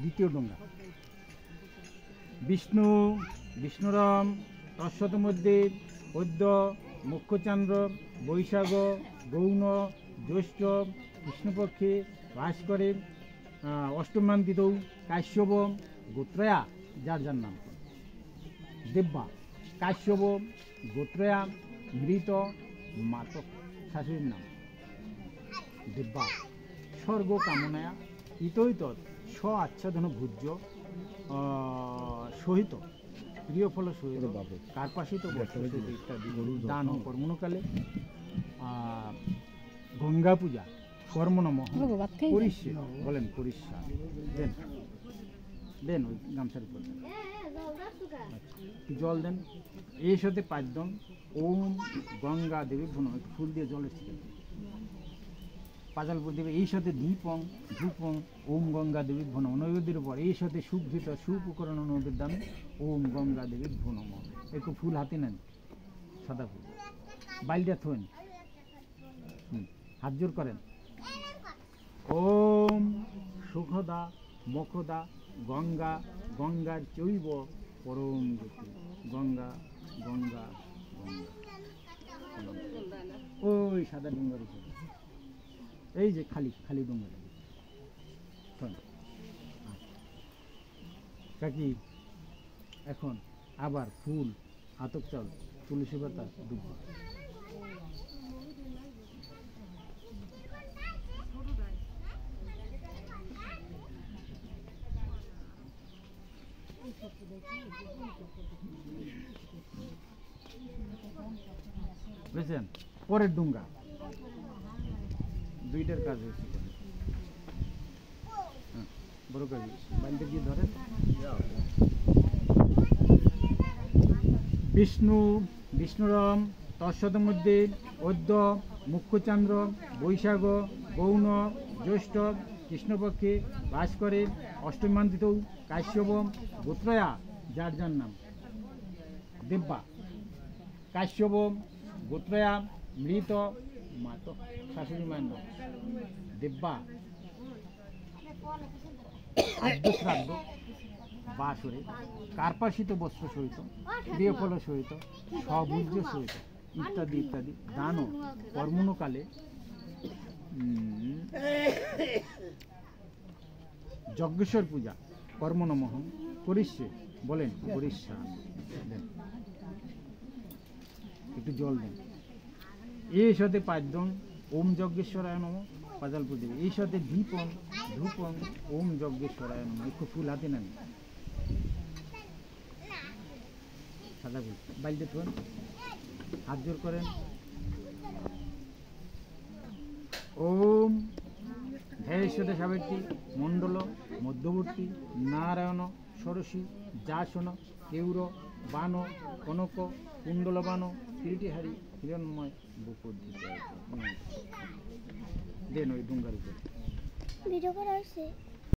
দ্বিতীয় ডোঙ্গা। বিষ্ণু বিষ্ণুরাম তৎসত মধ্যে পদ্য মুখ্যচন্দ্র বৈশাখ গৌণ জ্যৈষ্ঠ কৃষ্ণপক্ষে বাস করে অষ্টমান্তিতৌ কাশ্যপ গোত্রয়া যার যার নাম দেব্যা কাশ্যপ গোত্রয়া মৃত মাতক শাশুড়ির নাম দেব্যা স্বর্গ কামনায়া ইতৈত স্ব আচ্ছাদন ভূজ্য সহিত প্রিয় ফল সহিত কার্পাসিত ইত্যাদি দান কর্মণকালে গঙ্গা পূজা কর্ম নমঃ পরিষ্য বলেন পরিষ্যা দেন দেন ওই গামছার উপর জল দেন এই সাথে পাঁচজন ওম গঙ্গা দেবী ভুনো ফুল দিয়ে জল এসেছে পাজালপুর দেবে এই সাথে দীপং ধূপং ওম গঙ্গা দেবী ভুনো নৈবেদ্যের উপর এই সাথে সুগৃহীত সুপকরণ নৈবেদ্য দান ওম গঙ্গা দেবী ভুনম একটু ফুল হাতে নেন সাদা ফুল বাইলটা থোন হাত জোর করেন ওম সুখদা মুখদা গঙ্গা গঙ্গার চৈব পরম গতি গঙ্গা গঙ্গা গঙ্গা ওই সাদা ডোঙ্গার উপর এই যে খালি খালি ডোঙ্গাটা কাকি এখন আবার ফুল আতপ চাল তুলসী পাতা দুব্ব বুঝছেন পরের ডুঙ্গা দুইটার কাজ হয়েছে বড় কাজ বাড়িতে গিয়ে ধরেন বিষ্ণু বিষ্ণুরাম তৎসত মধ্যে অদ্য মুখ্যচন্দ্র বৈশাখ গৌণ জ্যৈষ্ঠ কৃষ্ণপক্ষে বাস করে অষ্টমান্তিত কাশ্যপ গোত্রয়া যার যার নাম দেব্যা কাশ্যপ গোত্রয়া মৃত মাত শাশুড়ি মায়ের নাম দেব্যা আদ্য শ্রাদ্ধ বাসরে কার্পাসিত বস্ত্র সহিত প্রিয়ফল সহিত সভুজ্য সহিত ইত্যাদি ইত্যাদি দান কর্মণকালে যজ্ঞেশ্বর পূজা কর্ম নমঃ করিষ্যে বলেন করিষ্যা দেন একটু জল দেন এই সাথে পাঁচজন ওম যজ্ঞেশ্বরায় নম পাজালপুর দেবে এই সাথে দীপং ধূপং ওম যজ্ঞেশ্বরায় নম একটু ফুল হাতে নেন সাদা ফুল বাইলতে থুন হাত জোর করেন ওম ধ্যায়েশ্বর সাবেত্রী মণ্ডল মধ্যবর্তী নারায়ণ ষোড়শী যাসন কেউর বান কনক কুণ্ডল বান কিরিটিহারি হিরণময় বুকুদ্দিত দেন ওই ডুঙ্গার উপর ভিডিও করা হয়েছে।